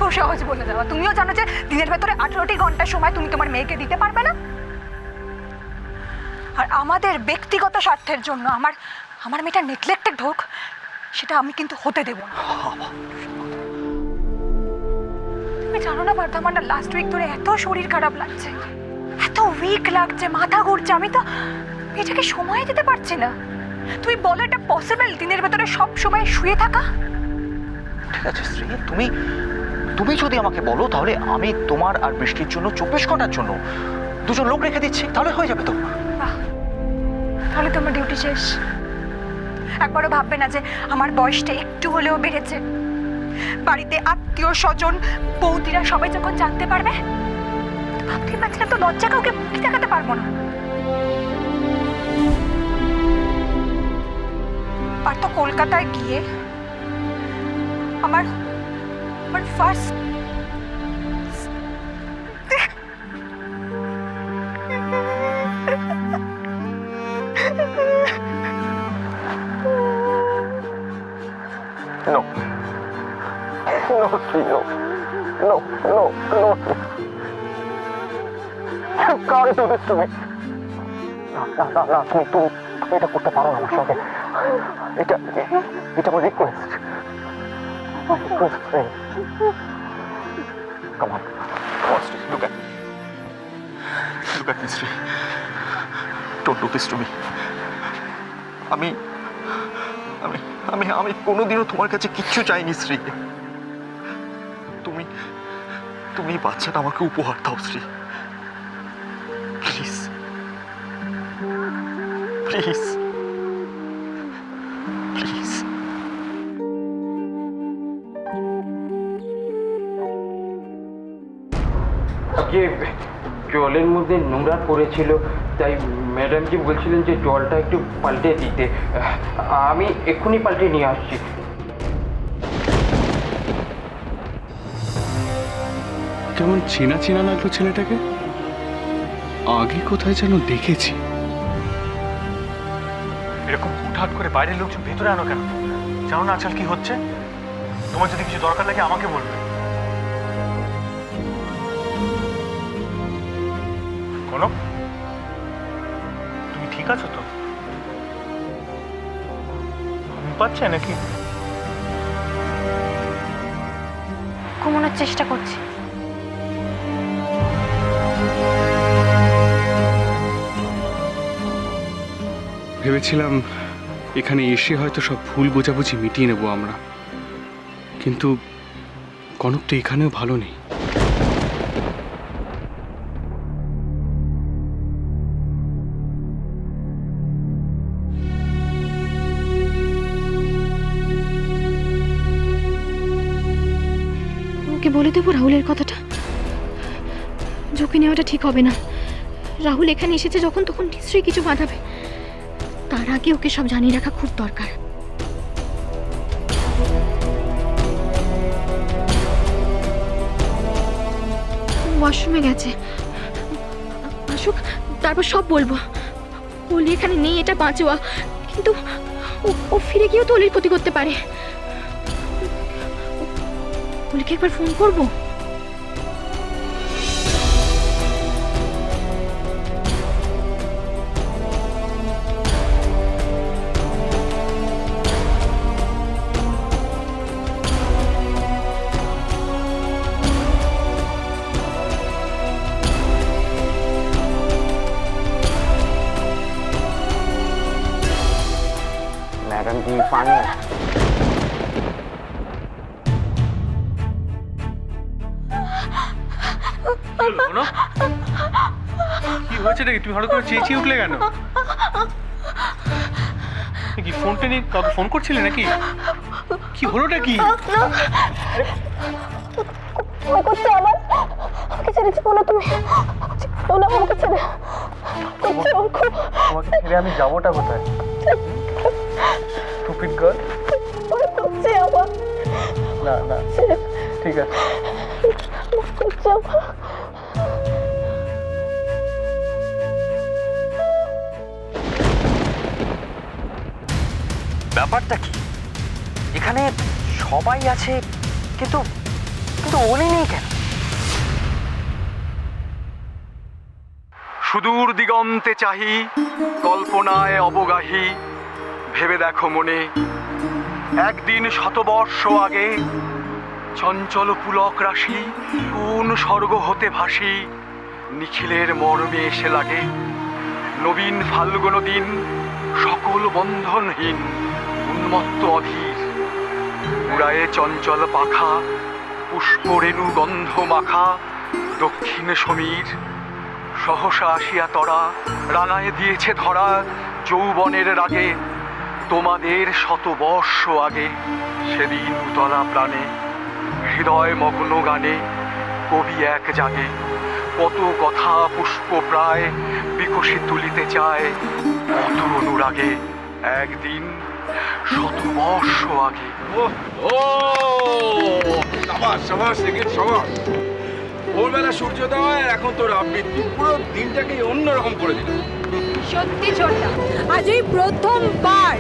খুব সহজ বলে দেওয়া। তুমিও জানো যে দিনের ভেতরে 18টি ঘন্টা সময় তুমি তোমার মেয়েকে দিতে পারবে না। আর আমাদের ব্যক্তিগত স্বার্থের জন্য আমার মেয়েটা নেগলেক্টেড হোক, সেটা আমি কিন্তু হতে দেব না। তুমি জানো না পার্থ, আমার না লাস্ট উইক ধরে এত শরীর খারাপ লাগছে, এত উইক লাগছে, মাথা ঘুরছে, আমি তো মেয়েটাকে সময় দিতে পারছি না। তুমি বলো এটা পসিবল দিনের ভেতরে সব সময় শুয়ে থাকা? ঠিক আছে শ্রী, তুমি যদি আমাকে বলো তাহলে আমি তোমার আর বৃষ্টির জন্য 24 ঘন্টার জন্য 2জন লোক রেখে দিচ্ছি, তাহলে হয়ে যাবে তো। তাহলে তোমার ডিউটি শেষ। একবারও ভাববে না যে আমার বয়সটা একটু হলেও বেড়েছে? বাড়িতে আত্মীয় স্বজন বৌদিরা সবাই যখন জানতে পারবে, ভাবতেই পারছিলাম তো লজ্জা কাউকে মুখে দেখাতে পারবো না। আর তো কলকাতায় গিয়ে আমার first No. No, Sri, no. No, no, no. You can't do this to me. না, তুমি এটা করতে পারো না আমার সঙ্গে। এটা আমার request. Come on, Sri, look at me, Sri. Don't do this to me. আমি কোনোদিনও তোমার কাছে কিচ্ছু চাইনি শ্রী। তুমি বাচ্চাটা আমাকে উপহার দাও শ্রী, প্লিজ প্লিজ প্লিজ। যে জলের মধ্যে নোংরা পড়েছিল, তাই ম্যাডামজি বলছিলেন যে জলটা একটু পাল্টে দিতে। আমি এক্ষুনি পাল্টে নিয়ে আসছি। কেমন চেনা চেনা লাগলো ছেলেটাকে, আগে কোথায় যেন দেখেছি। এরকম হুটহাট করে বাইরের লোকজন ভেতরে আনো কেন? জানো না আজকাল কি হচ্ছে? তোমার যদি কিছু দরকার লাগে আমাকে বলবে। কোনো তুমি ঠিক আছো তো? ঘুম পাচ্ছে নাকি? ঘুমানোর চেষ্টা করছি। ভেবেছিলাম এখানে এসে হয়তো সব ভুল বোঝাবুঝি মিটিয়ে নেব আমরা, কিন্তু কনক তো এখানেও ভালো নেই। ওকে বলে দেবো রাহুলের কথাটা? ঝুঁকি নেওয়াটা ঠিক হবে না। রাহুল এখানে এসেছে যখন, তখন নিশ্চয়ই কিছু বাঁধাবে। তার আগে ওকে সব জানিয়ে রাখা খুব দরকার। ওয়াশরুমে গেছে, আসুক তারপর সব বলবো। অলি এখানে নেই এটা বাঁচোয়া, কিন্তু ও ফিরে গিয়েও তো অলির ক্ষতি করতে পারে। অলিকে একবার ফোন করবো। ম্যাডাম জি পানি। কি হয়েছে নাকি? তুমি হঠাৎ করে চেঁচিয়ে উঠলে কেন? কি ফোনটা নিয়ে কাউকে ফোন করছিলে নাকি? কি হলোটা কি? আমাকে ছেড়ে যাবো না তুমি, আমাকে ছেড়ে। তোমাকে ছেড়ে আমি যাবোটা কোথায়? Stupid girl. না ঠিক আছে। ব্যাপারটা কি? এখানে সবাই আছে কিন্তু কিন্তু ওলি নেই কেন? সুদূর দিগন্তে চাহি, কল্পনায় অবগাহী, ভেবে দেখো মনে, একদিন শতবর্ষ আগে চঞ্চল পুলক রাশি কোন স্বর্গ হতে ভাসি নিখিলের মর্মে এসে লাগে। নবীন ফাল্গুন দিন সকল বন্ধনহীন উন্মত্ত অধীর, উড়ায়ে চঞ্চল পাখা পুষ্পরেণু গন্ধ মাখা দক্ষিণ সমীর। সহসা আসিয়া তরা রানায় দিয়েছে ধরা যৌবনের রাগে তোমাদের শতবর্ষ আগে। সেদিন উতলা প্রাণে হৃদয় মগ্ন গানে কবি এক জাগে, কত কথা পুষ্প প্রায় বিকশিত তুলিতে চায় কত অনুরাগে একদিন শতবর্ষ আগে। ও সাবাস সাবাস সেকেন্ড সাবাস। ভোরবেলা সূর্যোদয় আর এখন তোর আবৃত্তি পুরো দিনটাকে অন্যরকম করে দিল। সত্যি ছোট্টা, আজ এই প্রথমবার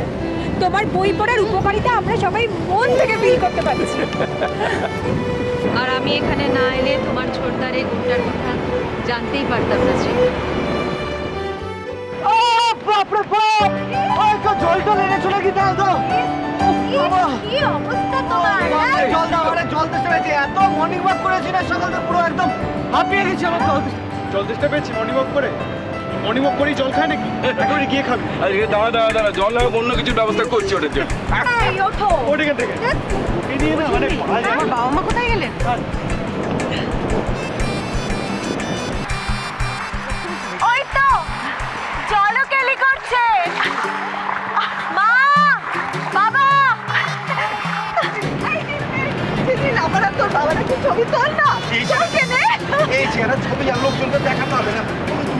তোমার বই পড়ার উপকারিতা আমরা সবাই মন থেকে ফিল করতে পারছি। আর আমি এখানে না এলে তোমার ছোটদারে গুণটার কথা জানতেই পারতাম না শ্রী। জলটা লেগে চলে গিয়ে দাও তো। কি অবস্থা তোমার? জল দাও, আরে জল তেষ্টা পেয়েছে, এত মর্নিং ওয়াক করেছি না সকাল থেকে পুরো একদম হাঁপিয়ে গেছি আমার। জল তেষ্টা পেয়েছি মর্নিং ওয়াক করে? মর্নিং ওয়াক করেই জল খায় নাকি? একেবারে গিয়ে খাবি। আরে দাঁড়া জল হোক অন্য কিছুর ব্যবস্থা করছি ওটার জন্য। এই ওঠো। ওঠ এখান থেকে। ওকে নিয়ে না মানে আমার বাবা মা কোথায় গেলেন? ওই তো জলও কেলি করছে। মা, বাবা, আমার তোর বাবার একটা ছবি তোল না। কেনে এই চেহারা ছবি আর লোকজনকে দেখাতে হবে না।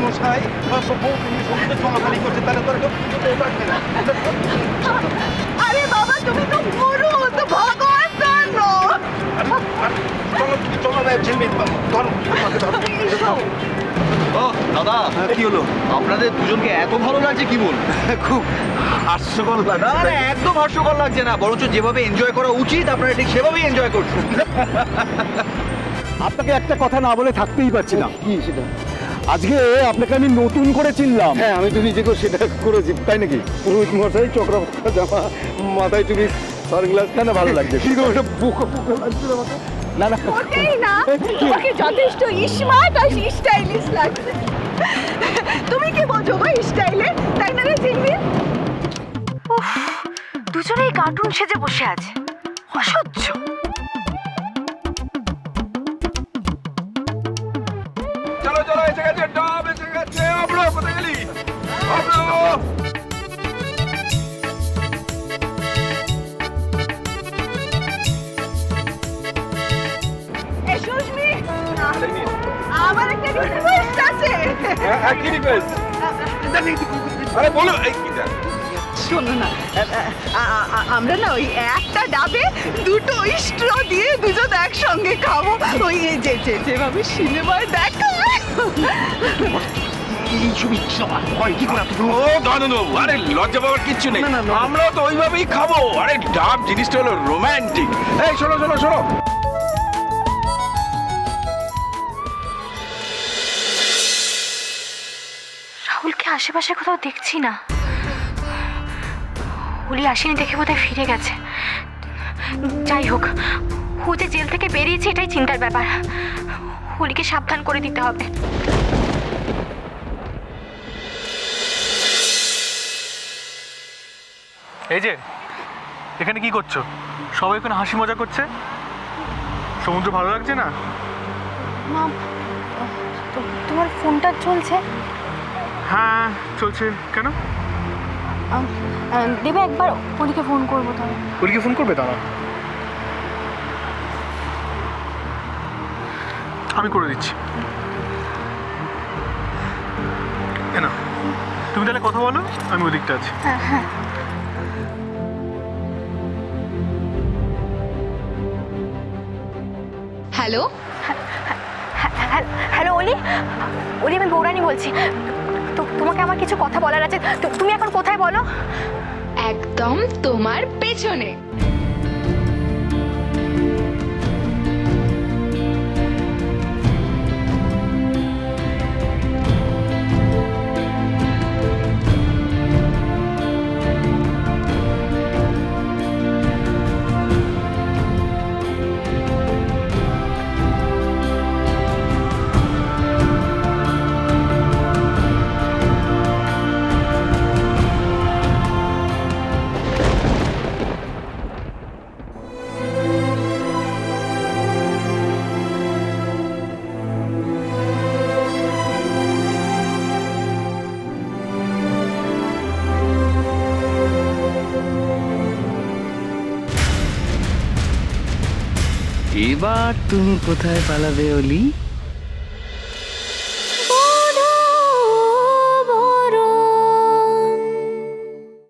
মশাই সমুদ্রে চলাফালি করছে, তাহলে তোর আরে বাবা, তুমি তো গুরু, তো ভগবান জানো। চলো না ঝিলমিল ধরো। ও দাদা, কি হলো? আপনাদের দুজনকে এত ভালো লাগছে কি বল? খুব হাস্যকর লাগছে। না একদম হাস্যকর লাগছে না, বরঞ্চ যেভাবে এনজয় করা উচিত আপনারা ঠিক সেভাবেই এনজয় করছেন। আপনাকে একটা কথা না বলে থাকতেই পারছি না। কি সেটা? আজকে আপনাকে আমি নতুন করে চিনলাম। হ্যাঁ, আমি তো নিজেকে সেটা করেছি, তাই নাকি? পুরোহিত মশাই, চক্রবর্তী জামা, মাথায় চুরি, সানগ্লাস, না ভালো লাগছে। ঠিক আছে, বুকো লাগছে আমাকে। না না ওটাই না, তোমাকে যথেষ্ট স্মার্ট আর স্টাইলিশ লাগছে। তুমি কি বোঝো গো স্টাইলে, তাই না রে ঝিলমিল? উফ, দুজনেই কার্টুন সেজে বসে আছে, অসহ্য। চলো চলো এসে গেছে, ডাব এসে গেছে। আমরা কোথায় গেলি? আমরা এই সুস্মি, আমার একটা রিকোয়েস্ট আছে। কি রিকোয়েস্ট? আরে বলো। এই কি দেখ, শোনো না, আমরা না ওই একটা ডাবে দুটো স্ট্র দিয়ে দুজন একসঙ্গে খাবো, ওই যেভাবে সিনেমায় দেখা। ও দানবাবু, আরে লজ্জা পাওয়ার কিচ্ছু নেই, আমরাও তো ওইভাবেই খাবো। আরে ডাব জিনিসটা হলো রোমান্টিক। এই শোনো শোনো শোনো, রাহুলকে আশেপাশে কোথাও দেখছি না। হুলি আসেনি দেখে বোধহয় ফিরে গেছে। যাই হোক, হু যে জেল থেকে বেরিয়েছে এটাই চিন্তার ব্যাপার। হুলিকে সাবধান করে দিতে হবে। এই যে এখানে কি করছো? সবাই এখানে হাসি মজা করছে, সমুদ্র ভালো লাগছে না? মা, তোমার ফোনটা চলছে? হ্যাঁ চলছে। কেন? দেবে একবার হুলিকে ফোন করবো তাহলে। ওলিকে ফোন করবে? দাঁড়া, আমি করে দিচ্ছি। না তুমি তাহলে কথা বলো, আমি ওদিকটা আছি। হ্যাঁ হ্যাঁ। হ্যালো, হ্যালো অলি, অলি আমি বৌরানি বলছি। তোমাকে আমার কিছু কথা বলার আছে। তুমি এখন কোথায় বলো? একদম তোমার পেছনে। এবার তুমি কোথায় পালাবে অলি?